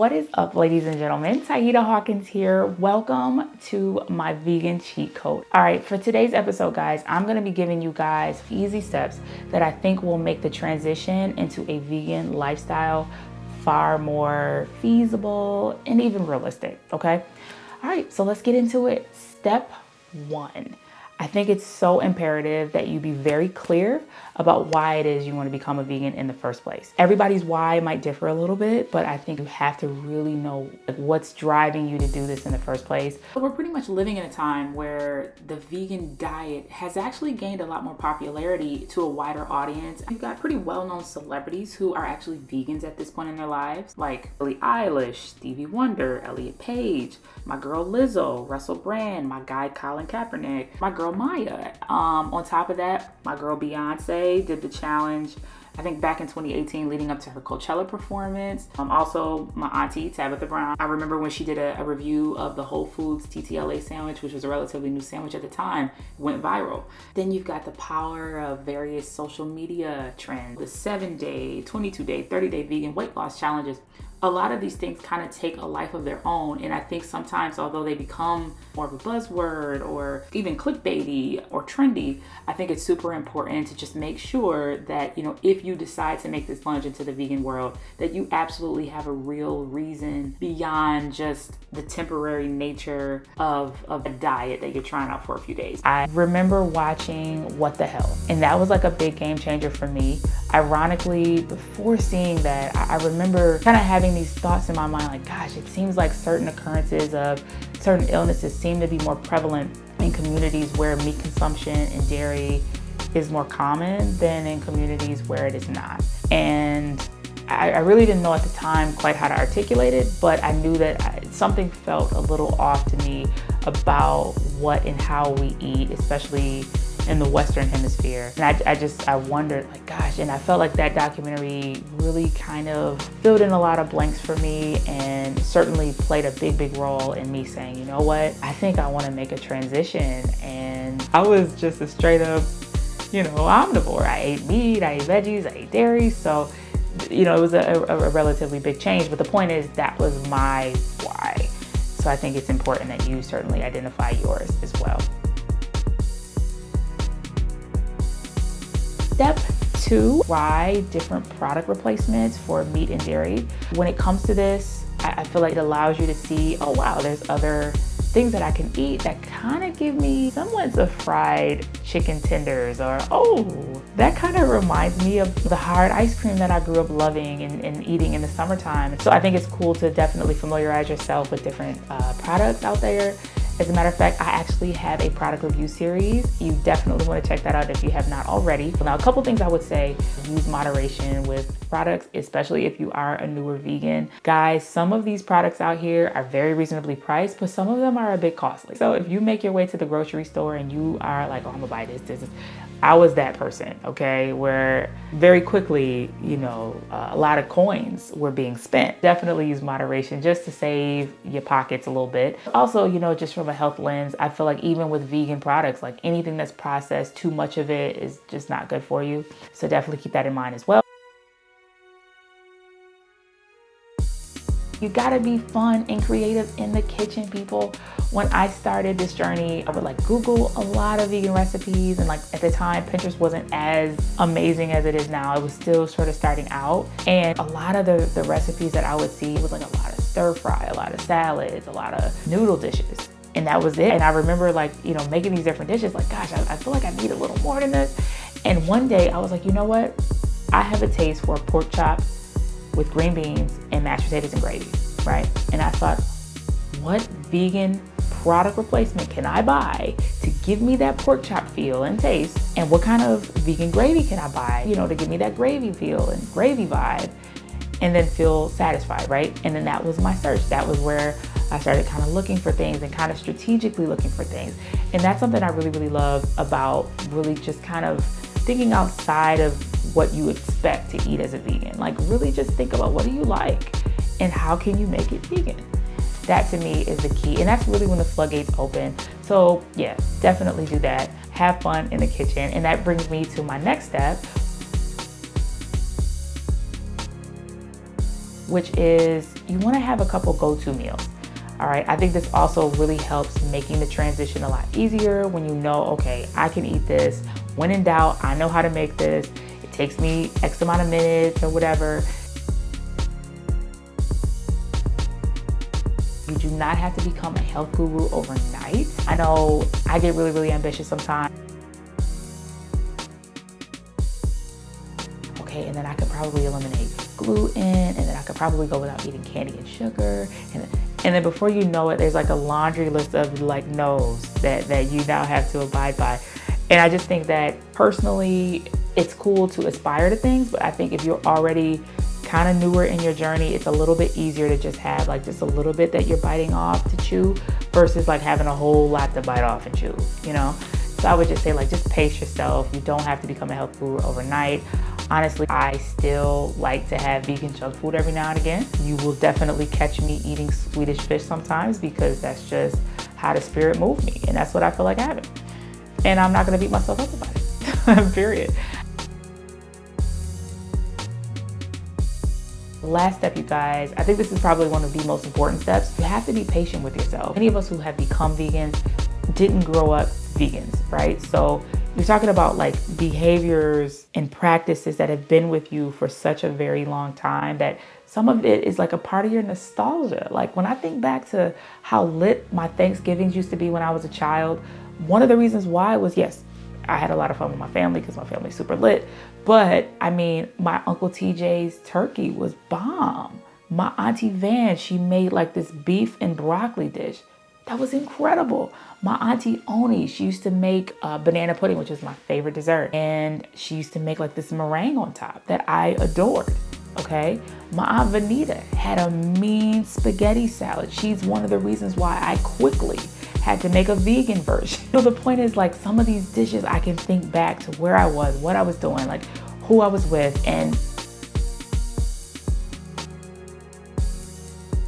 What is up, ladies and gentlemen? Tauheedah Hawkins here. Welcome to my vegan cheat code. All right, for today's episode, guys, I'm going to be giving you guys easy steps that I think will make the transition into a vegan lifestyle far more feasible and even realistic, okay? All right, so let's get into it. Step one. I think it's so imperative that you be very clear about why it is you want to become a vegan in the first place. Everybody's why might differ a little bit, but I think you have to really know what's driving you to do this in the first place. We're pretty much living in a time where the vegan diet has actually gained a lot more popularity to a wider audience. You've got pretty well-known celebrities who are actually vegans at this point in their lives, like Billie Eilish, Stevie Wonder, Elliot Page, my girl Lizzo, Russell Brand, my guy Colin Kaepernick, my girl Maya. On top of that, my girl Beyonce did the challenge, I think back in 2018 leading up to her Coachella performance. Also my auntie Tabitha Brown. I remember when she did a review of the Whole Foods TTLA sandwich, which was a relatively new sandwich at the time, went viral. Then you've got the power of various social media trends, the 7-day, 22-day, 30-day vegan weight loss challenges. A lot of these things kind of take a life of their own. And I think sometimes, although they become more of a buzzword or even clickbaity or trendy, I think it's super important to just make sure that, if you decide to make this plunge into the vegan world, that you absolutely have a real reason beyond just the temporary nature of a diet that you're trying out for a few days. I remember watching What the Hell, and that was like a big game changer for me. Ironically, before seeing that, I remember kind of having these thoughts in my mind like, gosh, it seems like certain occurrences of certain illnesses seem to be more prevalent in communities where meat consumption and dairy is more common than in communities where it is not. And I really didn't know at the time quite how to articulate it, but I knew that something felt a little off to me about what and how we eat, especially in the Western Hemisphere. And I wondered, like, gosh, and I felt like that documentary really kind of filled in a lot of blanks for me and certainly played a big role in me saying, you know what, I think I want to make a transition. And I was just a straight up, omnivore. I ate meat, I ate veggies, I ate dairy. So, it was a relatively big change, but the point is that was my why. So I think it's important that you certainly identify yours as well. Step two, try different product replacements for meat and dairy. When it comes to this, I feel like it allows you to see, oh wow, there's other things that I can eat that kind of give me semblance of fried chicken tenders, or oh, that kind of reminds me of the hard ice cream that I grew up loving and eating in the summertime. So I think it's cool to definitely familiarize yourself with different products out there. As a matter of fact, I actually have a product review series. You definitely want to check that out if you have not already. Now, a couple things I would say: use moderation with products, especially if you are a newer vegan. Guys, some of these products out here are very reasonably priced, but some of them are a bit costly. So if you make your way to the grocery store and you are like, oh, I'm gonna buy this. I was that person, okay, where very quickly, a lot of coins were being spent. Definitely use moderation just to save your pockets a little bit. Also, just from a health lens, I feel like even with vegan products, like anything that's processed, too much of it is just not good for you. So definitely keep that in mind as well. You gotta be fun and creative in the kitchen, people. When I started this journey, I would Google a lot of vegan recipes, and at the time, Pinterest wasn't as amazing as it is now. It was still sort of starting out. And a lot of the recipes that I would see was a lot of stir fry, a lot of salads, a lot of noodle dishes. And that was it. And I remember making these different dishes, gosh, I feel like I need a little more than this. And one day I was like, you know what? I have a taste for a pork chop with green beans and mashed potatoes and gravy, right? And I thought, what vegan product replacement can I buy to give me that pork chop feel and taste? And what kind of vegan gravy can I buy, to give me that gravy feel and gravy vibe and then feel satisfied, right? And then that was my search. That was where I started kind of looking for things and kind of strategically looking for things. And that's something I really love about really just kind of thinking outside of what you expect to eat as a vegan. Really just think about, what do you like and how can you make it vegan? That to me is the key. And that's really when the floodgates open. So yeah, definitely do that. Have fun in the kitchen. And that brings me to my next step, which is you want to have a couple go-to meals. All right, I think this also really helps making the transition a lot easier when you know, okay, I can eat this. When in doubt, I know how to make this. It takes me X amount of minutes or whatever. You do not have to become a health guru overnight. I know I get really, really ambitious sometimes. Okay, and then I could probably eliminate gluten, and then I could probably go without eating candy and sugar. And then before you know it, there's like a laundry list of like no's that you now have to abide by. And I just think that personally, it's cool to aspire to things, but I think if you're already kind of newer in your journey, it's a little bit easier to just have like just a little bit that you're biting off to chew versus like having a whole lot to bite off and chew, you know? So I would just say like, just pace yourself. You don't have to become a health guru overnight. Honestly, I still like to have vegan junk food every now and again. You will definitely catch me eating Swedish fish sometimes because that's just how the spirit moved me. And that's what I feel like having. And I'm not gonna beat myself up about it, period. Last step, you guys, I think this is probably one of the most important steps. You have to be patient with yourself. Many of us who have become vegans didn't grow up vegans, right? So you're talking about like behaviors and practices that have been with you for such a very long time that some of it is like a part of your nostalgia. Like when I think back to how lit my Thanksgivings used to be when I was a child, one of the reasons why was, yes, I had a lot of fun with my family because my family's super lit. But I mean, my Uncle TJ's turkey was bomb. My Auntie Van, she made like this beef and broccoli dish. That was incredible. My Auntie Oni, she used to make banana pudding, which is my favorite dessert. And she used to make like this meringue on top that I adored, okay? My Aunt Vanita had a mean spaghetti salad. She's one of the reasons why I quickly had to make a vegan version. So the point is like some of these dishes, I can think back to where I was, what I was doing, like who I was with. And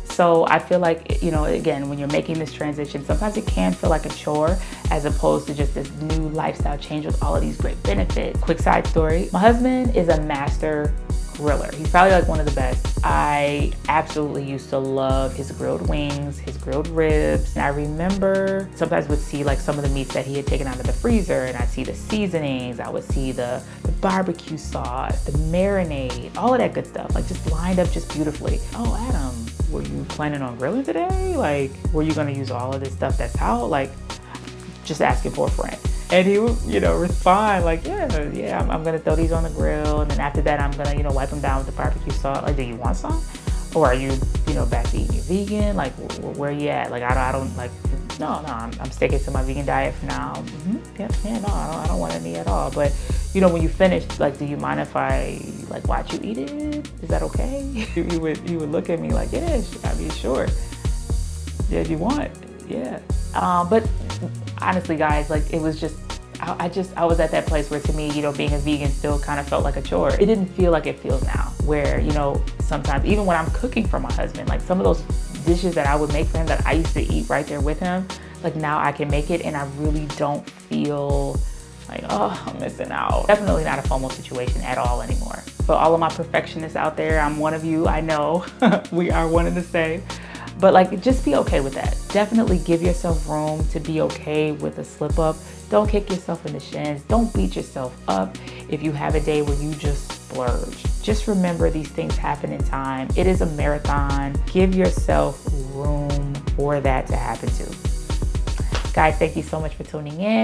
so I feel like, you know, again, when you're making this transition, sometimes it can feel like a chore as opposed to just this new lifestyle change with all of these great benefits. Quick side story, my husband is a master griller. He's probably like one of the best. I absolutely used to love his grilled wings, his grilled ribs. And I remember sometimes would see like some of the meats that he had taken out of the freezer, and I'd see the seasonings, I would see the barbecue sauce, the marinade, all of that good stuff, like just lined up just beautifully. Oh, Adam, were you planning on grilling today? Like, were you gonna use all of this stuff that's out? Like, just asking for a friend. And he would, you know, respond like, yeah, I'm gonna throw these on the grill. And then after that, I'm gonna, you know, wipe them down with the barbecue sauce. Like, do you want some? Or are you, you know, back to eating your vegan? Like, where are you at? Like, I don't like, no, I'm sticking to my vegan diet for now. I don't want any at all. But, you know, when you finish, like, do you mind if I, like, watch you eat it? Is that okay? He would look at me like, yeah, I mean, sure. Yeah, if you want, yeah. But honestly, guys, like it was just, I was at that place where to me, you know, being a vegan still kind of felt like a chore. It didn't feel like it feels now, where, you know, sometimes even when I'm cooking for my husband, like some of those dishes that I would make for him that I used to eat right there with him, like now I can make it and I really don't feel like, oh, I'm missing out. Definitely not a FOMO situation at all anymore. For all of my perfectionists out there, I'm one of you, I know. We are one and the same. But like, just be okay with that. Definitely give yourself room to be okay with a slip up. Don't kick yourself in the shins. Don't beat yourself up if you have a day where you just splurge. Just remember these things happen in time. It is a marathon. Give yourself room for that to happen too. Guys, thank you so much for tuning in.